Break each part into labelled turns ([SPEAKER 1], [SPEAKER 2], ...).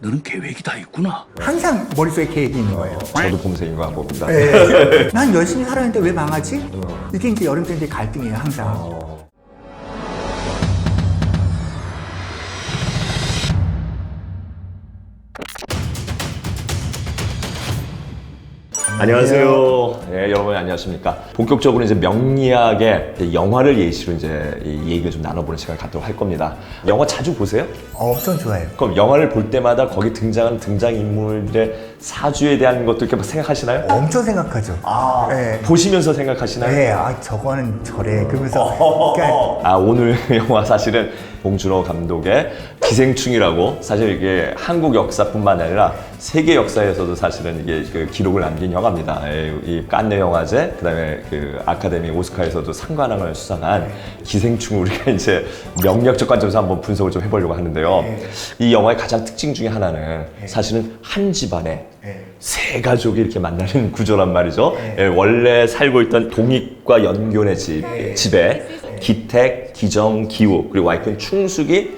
[SPEAKER 1] 너는 계획이 다 있구나.
[SPEAKER 2] 항상 머릿속에 계획이 있는 거예요.
[SPEAKER 3] 저도 봄새인 거 봅니다.
[SPEAKER 2] 네. 난 열심히 살았는데 왜 망하지? 이게 이제 여름 때인데 갈등이에요, 항상.
[SPEAKER 3] 안녕하세요. 네, 여러분 안녕하십니까. 본격적으로 이제 명리학의 영화를 예시로 이제 이 얘기를 좀 나눠보는 시간을 갖도록 할 겁니다. 영화 자주 보세요?
[SPEAKER 2] 엄청 좋아해요.
[SPEAKER 3] 그럼 영화를 볼 때마다 거기 등장하는 등장인물들의 사주에 대한 것도 이렇게 막 생각하시나요?
[SPEAKER 2] 엄청 생각하죠. 네.
[SPEAKER 3] 보시면서 생각하시나요?
[SPEAKER 2] 네, 저거는 저래. 그러면서. 그러니까
[SPEAKER 3] 오늘 영화 사실은 봉준호 감독의 기생충이라고 사실 이게 한국 역사뿐만 아니라 세계 역사에서도 사실은 이게 그 기록을 남긴 영화입니다. 이 칸네 영화제, 그다음에 그 아카데미 오스카에서도 상관왕을 수상한 기생충을 우리가 이제 명략적 관점에서 한번 분석을 좀 해보려고 하는데요. 이 영화의 가장 특징 중에 하나는 사실은 한 집안에 세 가족이 이렇게 만나는 구조란 말이죠. 원래 살고 있던 동익과 연교의 집에 기택, 기정, 기우 그리고 와이프는 충숙이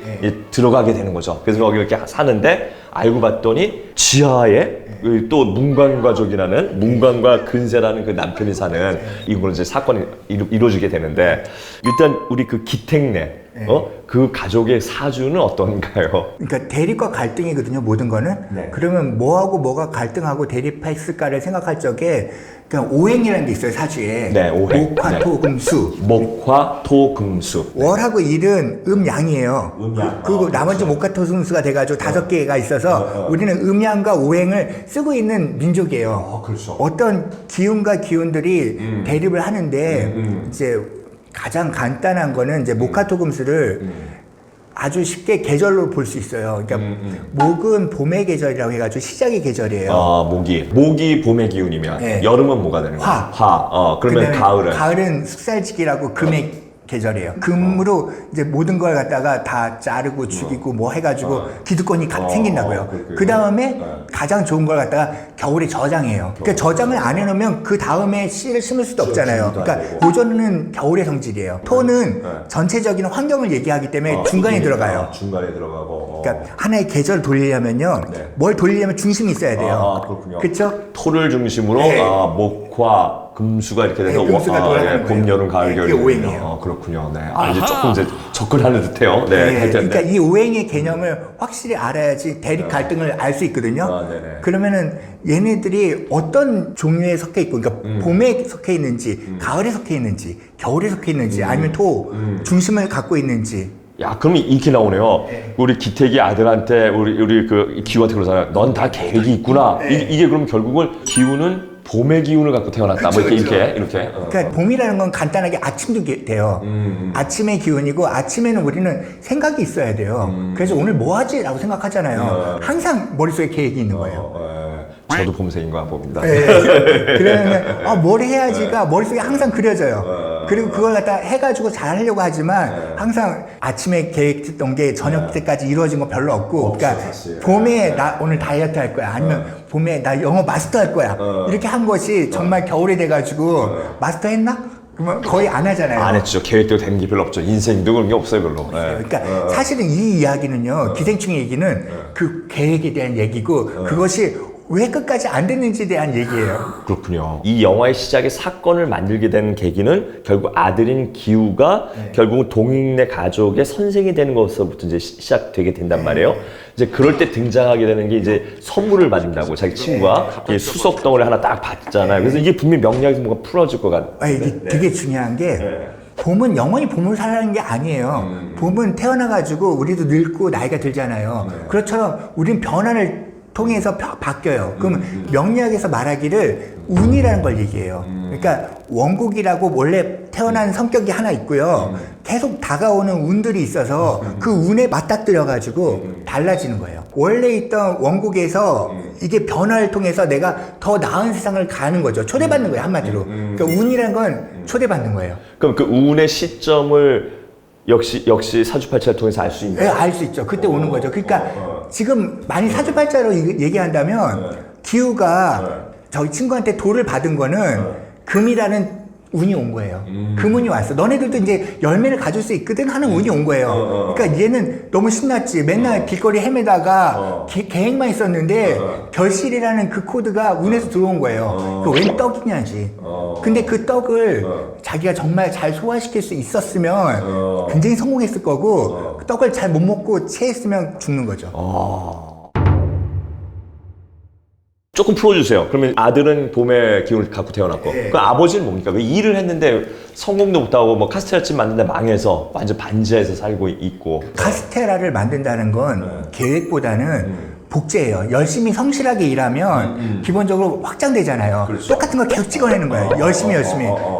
[SPEAKER 3] 들어가게 되는 거죠. 그래서 거기 이렇게 사는데 알고 봤더니 지하에 또 문관가족이라는 문관과 근세라는 그 남편이 사는 이걸로 이제 사건이 이루어지게 되는데 일단 우리 그 기택네 그 가족의 사주는 어떤가요?
[SPEAKER 2] 그러니까 대립과 갈등이거든요, 모든 거는.
[SPEAKER 3] 네.
[SPEAKER 2] 그러면 뭐하고 뭐가 갈등하고 대립했을까를 생각할 적에 그냥 오행이라는 게 있어요, 사주에.
[SPEAKER 3] 네, 오행.
[SPEAKER 2] 목화,
[SPEAKER 3] 네.
[SPEAKER 2] 토, 금, 수.
[SPEAKER 3] 목화, 토, 금수.
[SPEAKER 2] 월하고 일은 음양이에요.
[SPEAKER 3] 음양.
[SPEAKER 2] 그리고 나머지 목화, 토, 금수가 돼가지고 5개가 있어서 우리는 음양과 오행을 쓰고 있는 민족이에요.
[SPEAKER 3] 그렇죠.
[SPEAKER 2] 어떤 기운과 기운들이 대립을 하는데 이제 가장 간단한 거는 이제 목화토금수를 아주 쉽게 계절로 볼 수 있어요. 그러니까 목은 봄의 계절이라고 해가지고 시작의 계절이에요.
[SPEAKER 3] 목이 봄의 기운이면
[SPEAKER 2] 네.
[SPEAKER 3] 여름은 뭐가 되는 거예요?
[SPEAKER 2] 화.
[SPEAKER 3] 그러면
[SPEAKER 2] 그다음에
[SPEAKER 3] 가을은?
[SPEAKER 2] 가을은 숙살지기라고 금의 계절이에요. 금으로 이제 모든 걸 갖다가 다 자르고 죽이고 뭐 해가지고 기득권이 생긴다고요. 그 다음에 가장 좋은 걸 갖다가 겨울에 저장해요. 그러니까 저장을 안 해놓으면 그 다음에 씨를 심을 수도 없잖아요. 그러니까 보존은 겨울의 성질이에요. 토는 전체적인 환경을 얘기하기 때문에 중간에 들어가요.
[SPEAKER 3] 중간에 들어가고.
[SPEAKER 2] 그러니까 하나의 계절 돌리려면요. 뭘 돌리려면 중심이 있어야 돼요.
[SPEAKER 3] 그렇군요.
[SPEAKER 2] 그렇죠?
[SPEAKER 3] 토를 중심으로
[SPEAKER 2] 네.
[SPEAKER 3] 목화, 금수가 이렇게 돼서
[SPEAKER 2] 네, 금수가 돌아가는
[SPEAKER 3] 봄,
[SPEAKER 2] 거예요.
[SPEAKER 3] 여름, 가을,
[SPEAKER 2] 네,
[SPEAKER 3] 겨울.
[SPEAKER 2] 그게 오행이에요.
[SPEAKER 3] 그렇군요. 네. 이제 조금 이제 접근하는 듯해요.
[SPEAKER 2] 네,
[SPEAKER 3] 하여튼,
[SPEAKER 2] 그러니까 이 오행의 개념을 확실히 알아야지 대립 갈등을 알 수 있거든요.
[SPEAKER 3] 네네.
[SPEAKER 2] 그러면은 얘네들이 어떤 종류에 속해 있고, 그러니까 봄에 속해 있는지, 가을에 속해 있는지, 겨울에 속해 있는지, 아니면 토 중심을 갖고 있는지.
[SPEAKER 3] 야, 그럼 이렇게 나오네요. 우리 기택이 아들한테 우리 그 기우한테 그러잖아요. 넌 다 계획이 있구나. 이게 그럼 결국은 기우는 봄의 기운을 갖고 태어났다.
[SPEAKER 2] 그쵸,
[SPEAKER 3] 뭐 이렇게.
[SPEAKER 2] 그러니까 봄이라는 건 간단하게 아침도 돼요. 아침의 기운이고 아침에는 우리는 생각이 있어야 돼요. 그래서 오늘 뭐 하지? 라고 생각하잖아요. 항상 머릿속에 계획이 있는 거예요.
[SPEAKER 3] 저도 봄새인 거 봅니다.
[SPEAKER 2] 그러면 뭘 해야지가 머릿속에 항상 그려져요. 그리고 그걸 갖다 해가지고 잘 하려고 하지만 항상 아침에 계획했던 게 저녁 때까지 이루어진 거 별로 없고, 그러니까
[SPEAKER 3] 사실.
[SPEAKER 2] 봄에 나 오늘 다이어트 할 거야, 아니면 봄에 나 영어 마스터 할 거야, 이렇게 한 것이 정말 겨울이 돼가지고 마스터 했나? 그러면 거의 안 하잖아요.
[SPEAKER 3] 안 했죠. 계획대로 되는 게 별로 없죠. 인생도 그런 게 없어요, 별로.
[SPEAKER 2] 그러니까 사실은 이 이야기는요, 기생충의 얘기는 그 계획에 대한 얘기고 그것이 왜 끝까지 안 됐는지에 대한 얘기예요.
[SPEAKER 3] 그렇군요. 이 영화의 시작에 사건을 만들게 된 계기는 결국 아들인 기우가 결국은 동익내 가족의 선생이 되는 것으로부터 이제 시작되게 된단 말이에요. 이제 그럴 때 등장하게 되는 게 이제 선물을 받는다고 자기 친구가 수석 덩어리 하나 딱 받잖아요. 그래서 이게 분명히 명리학에서 뭔가 풀어질 것 같아요.
[SPEAKER 2] 이게 되게 중요한 게 봄은 영원히 봄을 살라는 게 아니에요. 봄은 태어나가지고 우리도 늙고 나이가 들잖아요. 그렇처럼 우리는 변화를 통해서 바뀌어요. 그럼 명리학에서 말하기를 운이라는 걸 얘기해요. 그러니까 원곡이라고 원래 태어난 성격이 하나 있고요. 계속 다가오는 운들이 있어서 그 운에 맞닥뜨려가지고 달라지는 거예요. 원래 있던 원곡에서 이게 변화를 통해서 내가 더 나은 세상을 가는 거죠. 초대받는 거예요, 한마디로. 그러니까 운이라는 건 초대받는 거예요.
[SPEAKER 3] 그럼 그 운의 시점을 역시 사주팔자를 통해서 알 수 있는.
[SPEAKER 2] 네, 알 수 있죠. 그때 오는 거죠. 그러니까 지금 많이 사주팔자로 얘기한다면 기우가 저희 친구한테 돌을 받은 거는 금이라는 운이 온 거예요. 금운이 왔어. 너네들도 이제 열매를 가질 수 있거든 하는 운이 온 거예요. 그러니까 얘는 너무 신났지. 맨날 길거리 헤매다가 계획만 있었는데 결실이라는 그 코드가 운에서 들어온 거예요. 그 웬 떡이냐지. 근데 그 떡을 자기가 정말 잘 소화시킬 수 있었으면 굉장히 성공했을 거고 그 떡을 잘 못 먹고 체했으면 죽는 거죠.
[SPEAKER 3] 조금 풀어주세요. 그러면 아들은 봄의 기운을 갖고 태어났고, 그 아버지는 뭡니까? 왜 일을 했는데 성공도 못하고 뭐 카스테라집 만드는데 망해서 완전 반지하에서 살고 있고.
[SPEAKER 2] 카스테라를 만든다는 건 계획보다는 복제예요. 열심히 성실하게 일하면 기본적으로 확장되잖아요.
[SPEAKER 3] 그렇죠.
[SPEAKER 2] 똑같은 걸 계속 찍어내는 거예요. 열심히.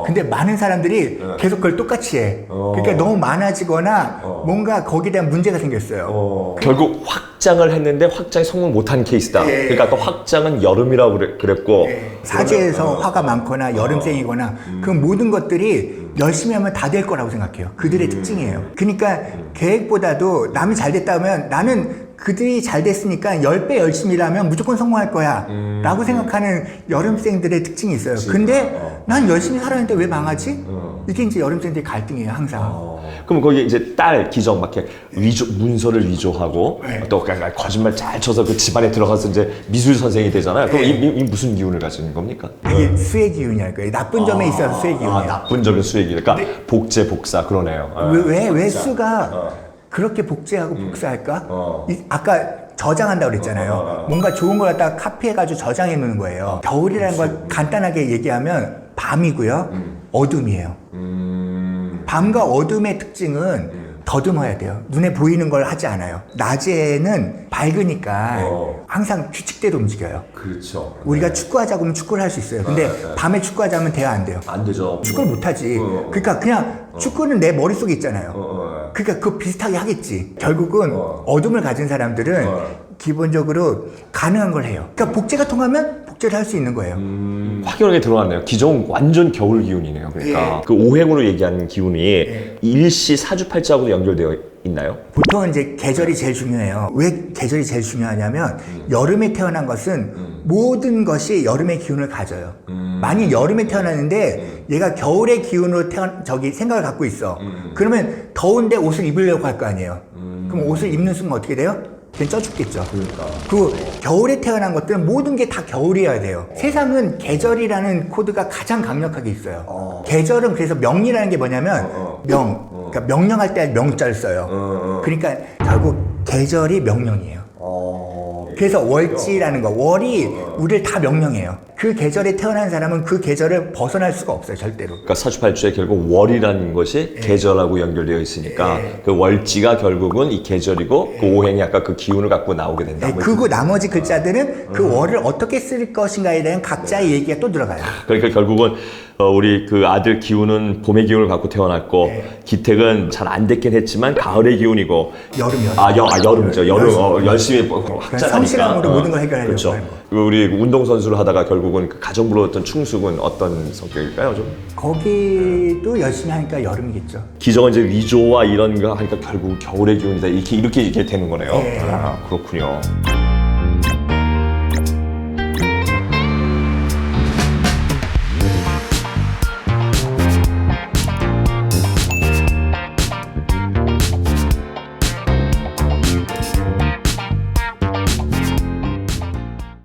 [SPEAKER 2] 근데 많은 사람들이 계속 그걸 똑같이 해. 그러니까 너무 많아지거나 뭔가 거기에 대한 문제가 생겼어요.
[SPEAKER 3] 결국 확장을 했는데 확장이 성공 못한 케이스다. 그러니까 아까 확장은 여름이라고 그랬고.
[SPEAKER 2] 사주에서 화가 많거나 여름생이거나 그 모든 것들이 열심히 하면 다 될 거라고 생각해요. 그들의 특징이에요. 그러니까 계획보다도 남이 잘 됐다면 나는 그들이 잘 됐으니까 10배 열심히 일하면 무조건 성공할 거야 라고 생각하는 여름생들의 특징이 있어요. 근데 난 열심히 살았는데 왜 망하지? 이게 이제 여름생들의 갈등이에요, 항상.
[SPEAKER 3] 그럼 거기 이제 딸 기정 막 이렇게 문서를 위조하고 또 거짓말 잘 쳐서 그 집안에 들어가서 이제 미술 선생이 되잖아요. 그럼 이 무슨 기운을 가지는 겁니까?
[SPEAKER 2] 이게 수의 기운이랄 거예요. 나쁜 점에 있어서 수의 기운이에요.
[SPEAKER 3] 나쁜 점은 수의 기운. 그러니까 복제 복사 그러네요.
[SPEAKER 2] 왜 수가 그렇게 복제하고 복사할까? 아까 저장한다고 그랬잖아요. 뭔가 좋은 걸 갖다가 카피해가지고 저장해 놓는 거예요. 겨울이라는 걸 간단하게 얘기하면 밤이고요. 어둠이에요. 밤과 어둠의 특징은 더듬어야 돼요. 눈에 보이는 걸 하지 않아요. 낮에는 밝으니까 항상 규칙대로 움직여요.
[SPEAKER 3] 그렇죠.
[SPEAKER 2] 우리가 축구하자고 하면 축구를 할 수 있어요. 근데 밤에 축구하자면 돼야 안 돼요.
[SPEAKER 3] 안 되죠.
[SPEAKER 2] 축구를 못 하지. 그러니까 그냥 축구는 내 머릿속에 있잖아요. 그러니까 그거 비슷하게 하겠지. 결국은 어둠을 가진 사람들은 기본적으로 가능한 걸 해요. 그러니까 복제가 통하면 복제를 할 수 있는 거예요.
[SPEAKER 3] 확연하게 들어왔네요. 기종 완전 겨울 기운이네요. 그러니까 그 오행으로 얘기하는 기운이 일시 사주팔자하고도 연결되어 있나요?
[SPEAKER 2] 보통 이제 계절이 제일 중요해요. 왜 계절이 제일 중요하냐면 여름에 태어난 것은 모든 것이 여름의 기운을 가져요. 만약 여름에 태어났는데 얘가 겨울의 기운으로 생각을 갖고 있어. 그러면 더운데 옷을 입으려고 할 거 아니에요. 그럼 옷을 입는 순간 어떻게 돼요? 그냥 쪄 죽겠죠.
[SPEAKER 3] 그러니까.
[SPEAKER 2] 그 겨울에 태어난 것들은 모든 게 다 겨울이어야 돼요. 세상은 계절이라는 코드가 가장 강력하게 있어요. 계절은 그래서 명리라는 게 뭐냐면 그러니까 명령할 때 명자를 써요. 그러니까 결국 계절이 명령이에요. 그래서 월지라는 거, 월이 우리를 다 명령해요. 그 계절에 태어난 사람은 그 계절을 벗어날 수가 없어요, 절대로.
[SPEAKER 3] 그러니까 사주팔자에 결국 월이라는 것이 계절하고 연결되어 있으니까 그 월지가 결국은 이 계절이고 그 오행이 아까 그 기운을 갖고 나오게 된다.
[SPEAKER 2] 그리고 나머지 글자들은 그 월을 어떻게 쓸 것인가에 대한 각자의 얘기가 또 들어가요.
[SPEAKER 3] 그러니까 결국은 우리 그 아들 기운은 봄의 기운을 갖고 태어났고 기택은 잘 안 됐긴 했지만 가을의 기운이고 여름이죠. 여름 열심히 확장하니까
[SPEAKER 2] 성실함으로 모든 걸 해결하려고
[SPEAKER 3] 그렇죠.
[SPEAKER 2] 하는 거.
[SPEAKER 3] 우리 운동 선수를 하다가 결국은 그 가정부로웠던 충숙은 어떤 성격일까요? 좀
[SPEAKER 2] 거기도 열심히 하니까 여름이겠죠.
[SPEAKER 3] 기정은 이제 위조와 이런 거 하니까 결국 겨울의 기운이다 이렇게 되는 거네요. 그렇군요.